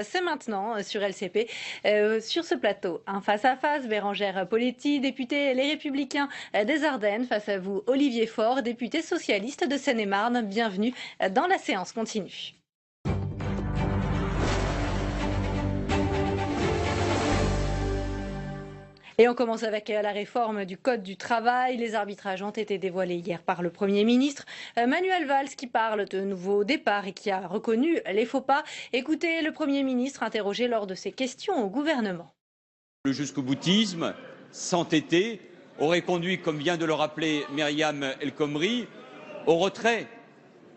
C'est maintenant sur LCP, sur ce plateau. Un face-à-face, Bérangère Poletti, députée Les Républicains des Ardennes. Face à vous, Olivier Faure, député socialiste de Seine-et-Marne. Bienvenue dans la séance continue. Et on commence avec la réforme du Code du travail. Les arbitrages ont été dévoilés hier par le Premier ministre Manuel Valls qui parle de nouveau départ et qui a reconnu les faux pas. Écoutez le Premier ministre interrogé lors de ses questions au gouvernement. Le jusqu'au-boutisme, s'entêter, aurait conduit, comme vient de le rappeler Myriam El Khomri, au retrait,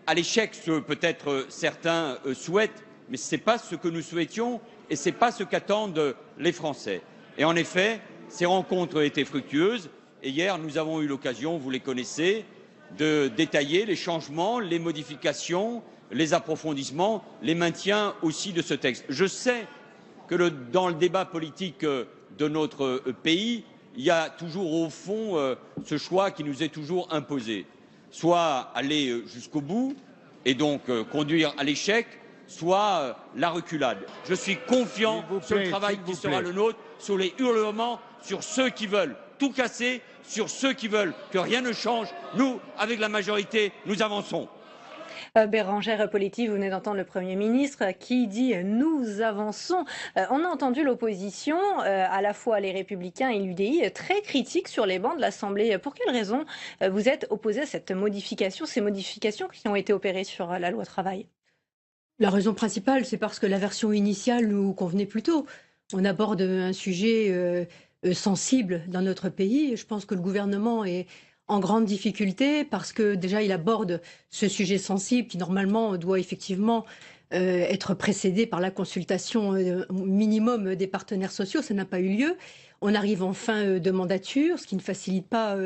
à l'échec, ce peut-être certains souhaitent, mais ce n'est pas ce que nous souhaitions et ce n'est pas ce qu'attendent les Français. Et en effet, ces rencontres étaient fructueuses et hier, nous avons eu l'occasion, vous les connaissez, de détailler les changements, les modifications, les approfondissements, les maintiens aussi de ce texte. Je sais que dans le débat politique de notre pays, il y a toujours au fond ce choix qui nous est toujours imposé. Soit aller jusqu'au bout et donc conduire à l'échec, soit la reculade. Je suis confiant sur le travail qui sera le nôtre, sur les hurlements, sur ceux qui veulent tout casser, sur ceux qui veulent que rien ne change. Nous, avec la majorité, nous avançons. Bérangère Poletti, vous venez d'entendre le Premier ministre qui dit « nous avançons ». On a entendu l'opposition, à la fois les Républicains et l'UDI, très critique sur les bancs de l'Assemblée. Pour quelles raisons vous êtes opposé à cette modification, ces modifications qui ont été opérées sur la loi travail? La raison principale, c'est parce que la version initiale nous convenait plutôt. On aborde un sujet sensible dans notre pays. Je pense que le gouvernement est en grande difficulté parce que déjà il aborde ce sujet sensible qui normalement doit effectivement être précédé par la consultation minimum des partenaires sociaux. Ça n'a pas eu lieu. On arrive en fin de mandature, ce qui ne facilite pas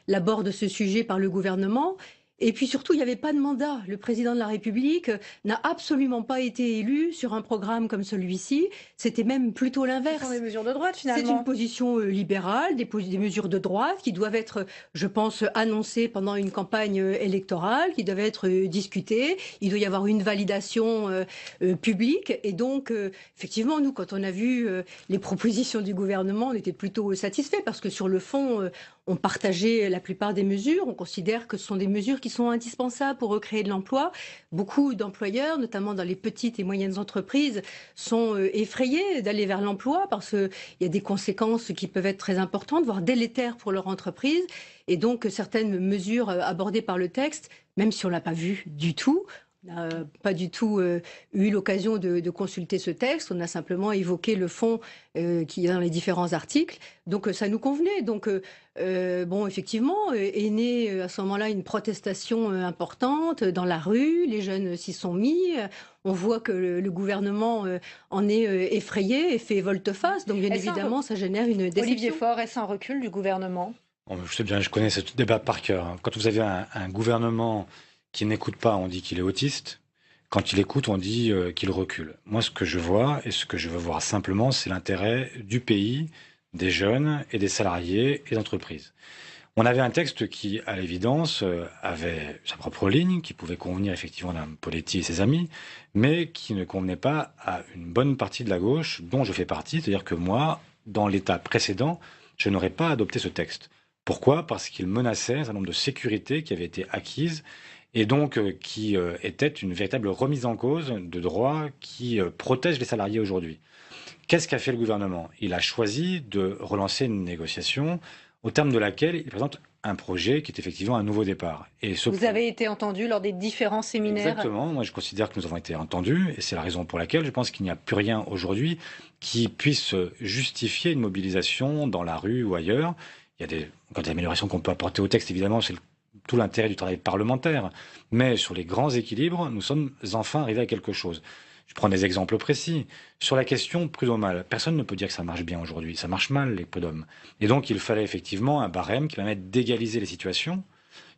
l'abord de ce sujet par le gouvernement. Et puis surtout, il n'y avait pas de mandat. Le président de la République n'a absolument pas été élu sur un programme comme celui-ci. C'était même plutôt l'inverse. Ce sont des mesures de droite, finalement. C'est une position libérale, des mesures de droite qui doivent être, je pense, annoncées pendant une campagne électorale, qui doivent être discutées. Il doit y avoir une validation publique. Et donc, effectivement, nous, quand on a vu les propositions du gouvernement, on était plutôt satisfaits parce que sur le fond, on partageait la plupart des mesures. On considère que ce sont des mesures qui sont indispensables pour recréer de l'emploi. Beaucoup d'employeurs, notamment dans les petites et moyennes entreprises, sont effrayés d'aller vers l'emploi parce qu'il y a des conséquences qui peuvent être très importantes, voire délétères pour leur entreprise. Et donc, certaines mesures abordées par le texte, même si on ne l'a pas vu du tout, on n'a pas du tout eu l'occasion de consulter ce texte. On a simplement évoqué le fond qui est dans les différents articles. Donc ça nous convenait. Donc bon, effectivement, est née à ce moment-là une protestation importante dans la rue. Les jeunes s'y sont mis. On voit que le gouvernement en est effrayé et fait volte-face. Donc bien évidemment, ça génère une déception. Olivier Faure, est-ce un recul du gouvernement? Je sais bien, je connais ce débat par cœur. Quand vous avez un gouvernement qui n'écoute pas, on dit qu'il est autiste. Quand il écoute, on dit qu'il recule. Moi, ce que je vois, et ce que je veux voir simplement, c'est l'intérêt du pays, des jeunes et des salariés et des entreprises. On avait un texte qui, à l'évidence, avait sa propre ligne, qui pouvait convenir effectivement à Poletti et ses amis, mais qui ne convenait pas à une bonne partie de la gauche, dont je fais partie. C'est-à-dire que moi, dans l'état précédent, je n'aurais pas adopté ce texte. Pourquoi ? Parce qu'il menaçait un certain nombre de sécurités qui avaient été acquises et donc qui était une véritable remise en cause de droits qui protègent les salariés aujourd'hui. Qu'est-ce qu'a fait le gouvernement ? Il a choisi de relancer une négociation au terme de laquelle il présente un projet qui est effectivement un nouveau départ. Et Vous avez été entendu lors des différents séminaires? Exactement, moi je considère que nous avons été entendus et c'est la raison pour laquelle je pense qu'il n'y a plus rien aujourd'hui qui puisse justifier une mobilisation dans la rue ou ailleurs. Il y a encore des améliorations qu'on peut apporter au texte, évidemment, c'est tout l'intérêt du travail parlementaire. Mais sur les grands équilibres, nous sommes enfin arrivés à quelque chose. Je prends des exemples précis. Sur la question prud'homale, personne ne peut dire que ça marche bien aujourd'hui. Ça marche mal, les prud'hommes. Et donc, il fallait effectivement un barème qui permette d'égaliser les situations,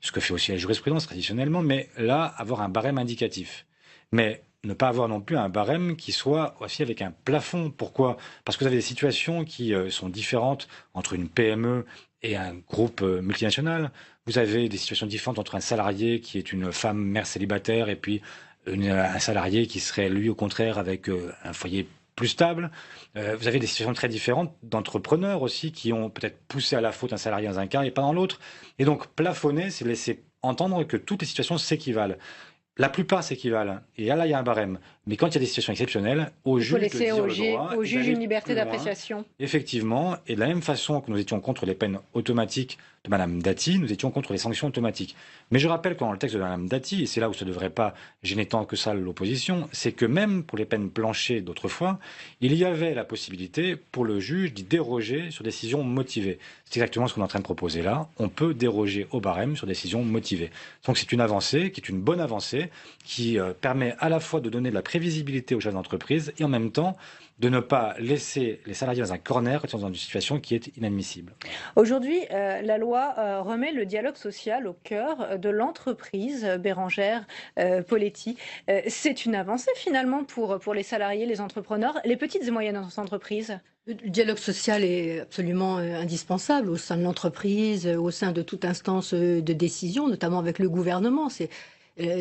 ce que fait aussi la jurisprudence traditionnellement, mais là, avoir un barème indicatif. Mais ne pas avoir non plus un barème qui soit aussi avec un plafond. Pourquoi ? Parce que vous avez des situations qui sont différentes entre une PME et un groupe multinational. Vous avez des situations différentes entre un salarié qui est une femme mère célibataire et puis un salarié qui serait, lui, au contraire, avec un foyer plus stable. Vous avez des situations très différentes d'entrepreneurs aussi qui ont peut-être poussé à la faute un salarié dans un cas et pas dans l'autre. Et donc, plafonner, c'est laisser entendre que toutes les situations s'équivalent. La plupart s'équivalent. Et là, il y a un barème. Mais quand il y a des situations exceptionnelles, au Il faut juge de laisser dire le droit au et juge d'aller une liberté plus loin. d'appréciation. Effectivement, et de la même façon que nous étions contre les peines automatiques de Madame Dati, nous étions contre les sanctions automatiques. Mais je rappelle que dans le texte de Madame Dati, et c'est là où ça ne devrait pas gêner tant que ça l'opposition, c'est que même pour les peines planchées d'autrefois, il y avait la possibilité pour le juge d'y déroger sur décision motivée. C'est exactement ce qu'on est en train de proposer là. On peut déroger au barème sur décision motivée. Donc c'est une avancée, qui est une bonne avancée, qui permet à la fois de donner de la prévisibilité aux chefs d'entreprise et en même temps de ne pas laisser les salariés dans un corner quand ils sont dans une situation qui est inadmissible. Aujourd'hui, la loi remet le dialogue social au cœur de l'entreprise, Bérangère Poletti. C'est une avancée finalement pour les salariés, les entrepreneurs, les petites et moyennes entreprises. Le dialogue social est absolument indispensable au sein de l'entreprise, au sein de toute instance de décision, notamment avec le gouvernement.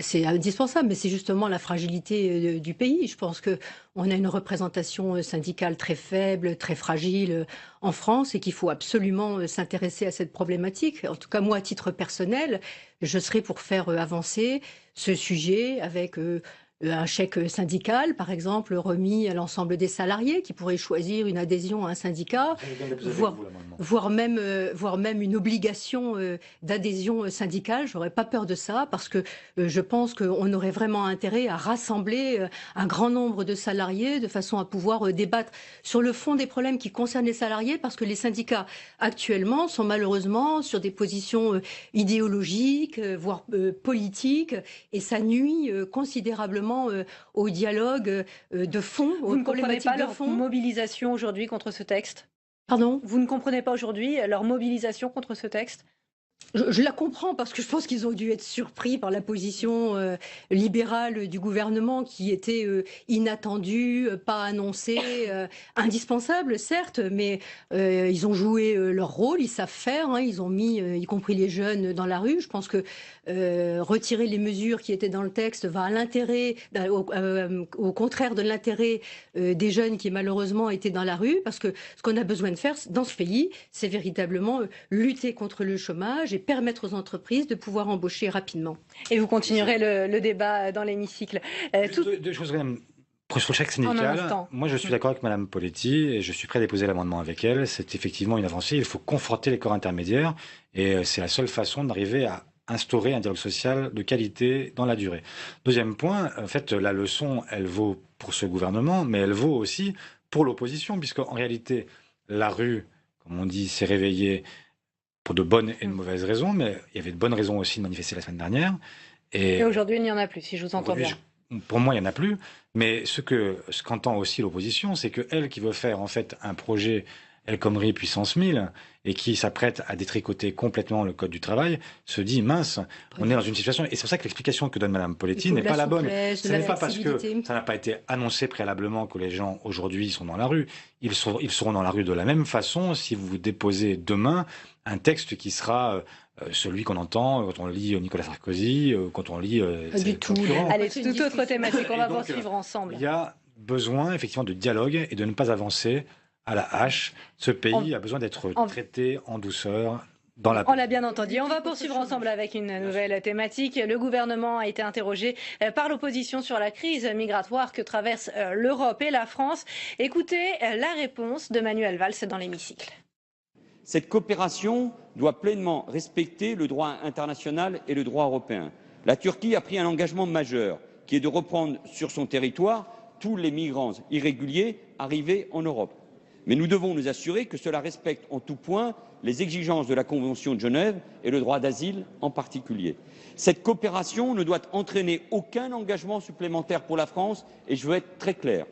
C'est indispensable, mais c'est justement la fragilité du pays. Je pense qu'on a une représentation syndicale très faible, très fragile en France et qu'il faut absolument s'intéresser à cette problématique. En tout cas, moi, à titre personnel, je serai pour faire avancer ce sujet avec un chèque syndical, par exemple, remis à l'ensemble des salariés qui pourraient choisir une adhésion à un syndicat, voire même une obligation d'adhésion syndicale. J'aurais pas peur de ça parce que je pense qu'on aurait vraiment intérêt à rassembler un grand nombre de salariés de façon à pouvoir débattre sur le fond des problèmes qui concernent les salariés, parce que les syndicats actuellement sont malheureusement sur des positions idéologiques, voire politiques, et ça nuit considérablement au dialogue de fond, Vous aux ne comprenez problématiques pas de leur fond. mobilisation aujourd'hui contre ce texte? Pardon? Vous ne comprenez pas aujourd'hui leur mobilisation contre ce texte? Je la comprends parce que je pense qu'ils ont dû être surpris par la position libérale du gouvernement qui était inattendue, pas annoncée, indispensable certes, mais ils ont joué leur rôle, ils savent faire, hein, ils ont mis, y compris les jeunes, dans la rue. Je pense que retirer les mesures qui étaient dans le texte va à l'intérêt, au contraire de l'intérêt des jeunes qui malheureusement étaient dans la rue, parce que ce qu'on a besoin de faire dans ce pays, c'est véritablement lutter contre le chômage et permettre aux entreprises de pouvoir embaucher rapidement. Et vous continuerez le débat dans l'hémicycle. Deux choses quand même. Sur le chèque syndical, moi je suis d'accord avec Madame Poletti et je suis prêt à déposer l'amendement avec elle. C'est effectivement une avancée. Il faut conforter les corps intermédiaires et c'est la seule façon d'arriver à instaurer un dialogue social de qualité dans la durée. Deuxième point, en fait, la leçon, elle vaut pour ce gouvernement, mais elle vaut aussi pour l'opposition, puisqu'en réalité, la rue, comme on dit, s'est réveillée pour de bonnes et de mauvaises raisons, mais il y avait de bonnes raisons aussi de manifester la semaine dernière. Et aujourd'hui, il n'y en a plus, si je vous entends bien. Pour moi, il n'y en a plus. Mais ce qu'entend aussi l'opposition, c'est qu'elle qui veut faire en fait un projet El Khomri puissance 1000 et qui s'apprête à détricoter complètement le code du travail, se dit mince, on est dans une situation. Et c'est pour ça que l'explication que donne Madame Poletti n'est pas la bonne. Ce n'est pas parce que ça n'a pas été annoncé préalablement que les gens aujourd'hui sont dans la rue. Ils seront dans la rue de la même façon si vous déposez demain un texte qui sera celui qu'on entend quand on lit Nicolas Sarkozy, quand on lit... du tout. Allez, toute autre thématique, on va poursuivre ensemble. Il y a besoin effectivement de dialogue et de ne pas avancer à la hache. Ce pays a besoin d'être traité en douceur. On l'a bien entendu. On va poursuivre ensemble avec une nouvelle thématique. Le gouvernement a été interrogé par l'opposition sur la crise migratoire que traverse l'Europe et la France. Écoutez la réponse de Manuel Valls dans l'hémicycle. Cette coopération doit pleinement respecter le droit international et le droit européen. La Turquie a pris un engagement majeur, qui est de reprendre sur son territoire tous les migrants irréguliers arrivés en Europe. Mais nous devons nous assurer que cela respecte en tout point les exigences de la Convention de Genève et le droit d'asile en particulier. Cette coopération ne doit entraîner aucun engagement supplémentaire pour la France et je veux être très clair.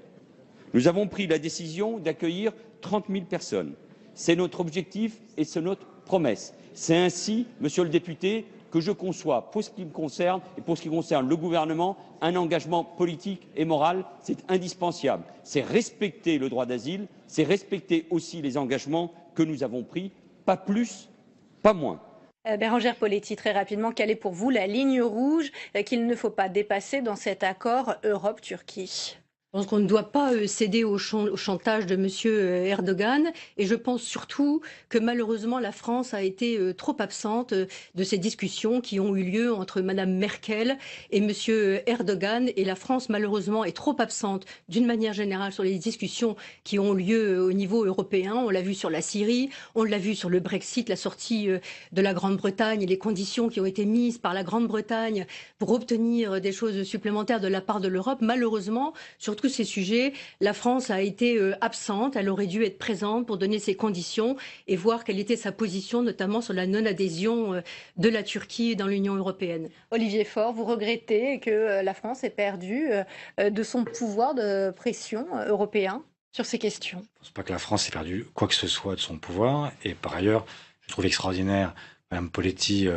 Nous avons pris la décision d'accueillir 30 000 personnes. C'est notre objectif et c'est notre promesse. C'est ainsi, monsieur le député, que je conçois, pour ce qui me concerne et pour ce qui concerne le gouvernement, un engagement politique et moral. C'est indispensable. C'est respecter le droit d'asile, c'est respecter aussi les engagements que nous avons pris, pas plus, pas moins. Bérengère Poletti, très rapidement, quelle est pour vous la ligne rouge qu'il ne faut pas dépasser dans cet accord Europe-Turquie? Je pense qu'on ne doit pas céder au chantage de M. Erdogan et je pense surtout que malheureusement la France a été trop absente de ces discussions qui ont eu lieu entre Mme Merkel et M. Erdogan et la France malheureusement est trop absente d'une manière générale sur les discussions qui ont lieu au niveau européen. On l'a vu sur la Syrie, on l'a vu sur le Brexit, la sortie de la Grande-Bretagne et les conditions qui ont été mises par la Grande-Bretagne pour obtenir des choses supplémentaires de la part de l'Europe. Malheureusement, sur tous ces sujets, la France a été absente. Elle aurait dû être présente pour donner ses conditions et voir quelle était sa position, notamment sur la non-adhésion de la Turquie dans l'Union européenne. Olivier Faure, vous regrettez que la France ait perdu de son pouvoir de pression européen sur ces questions? Je ne pense pas que la France ait perdu quoi que ce soit de son pouvoir. Et par ailleurs, je trouve extraordinaire Mme Poletti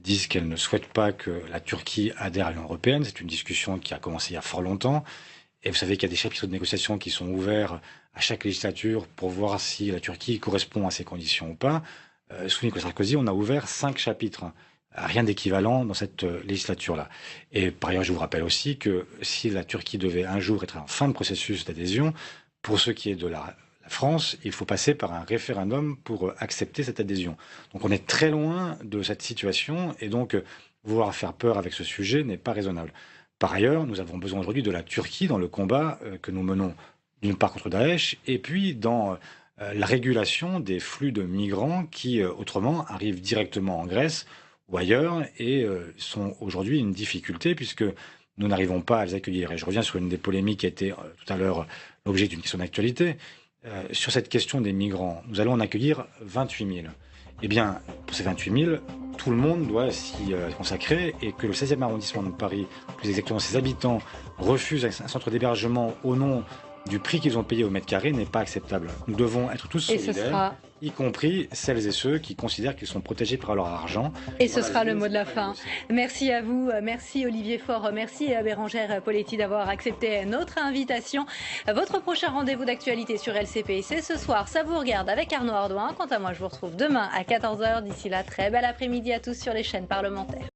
dise qu'elle ne souhaite pas que la Turquie adhère à l'Union européenne. C'est une discussion qui a commencé il y a fort longtemps. Et vous savez qu'il y a des chapitres de négociation qui sont ouverts à chaque législature pour voir si la Turquie correspond à ces conditions ou pas. Sous Nicolas Sarkozy, on a ouvert 5 chapitres. Rien d'équivalent dans cette législature-là. Et par ailleurs, je vous rappelle aussi que si la Turquie devait un jour être en fin de processus d'adhésion, pour ce qui est de la France, il faut passer par un référendum pour accepter cette adhésion. Donc on est très loin de cette situation et donc vouloir faire peur avec ce sujet n'est pas raisonnable. Par ailleurs, nous avons besoin aujourd'hui de la Turquie dans le combat que nous menons d'une part contre Daesh et puis dans la régulation des flux de migrants qui autrement arrivent directement en Grèce ou ailleurs et sont aujourd'hui une difficulté puisque nous n'arrivons pas à les accueillir. Et je reviens sur une des polémiques qui a été tout à l'heure l'objet d'une question d'actualité. Sur cette question des migrants, nous allons en accueillir 28 000. Eh bien, pour ces 28 000, tout le monde doit s'y consacrer et que le 16e arrondissement de Paris, plus exactement ses habitants, refusent un centre d'hébergement au nom du prix qu'ils ont payé au mètre carré n'est pas acceptable. Nous devons être tous solidaires, y compris celles et ceux qui considèrent qu'ils sont protégés par leur argent. Et ce sera le mot de la fin. Merci à vous, merci Olivier Faure, merci à Bérengère Poletti d'avoir accepté notre invitation. Votre prochain rendez-vous d'actualité sur LCP, c'est ce soir, ça vous regarde avec Arnaud Ardouin. Quant à moi, je vous retrouve demain à 14 h. D'ici là, très bel après-midi à tous sur les chaînes parlementaires.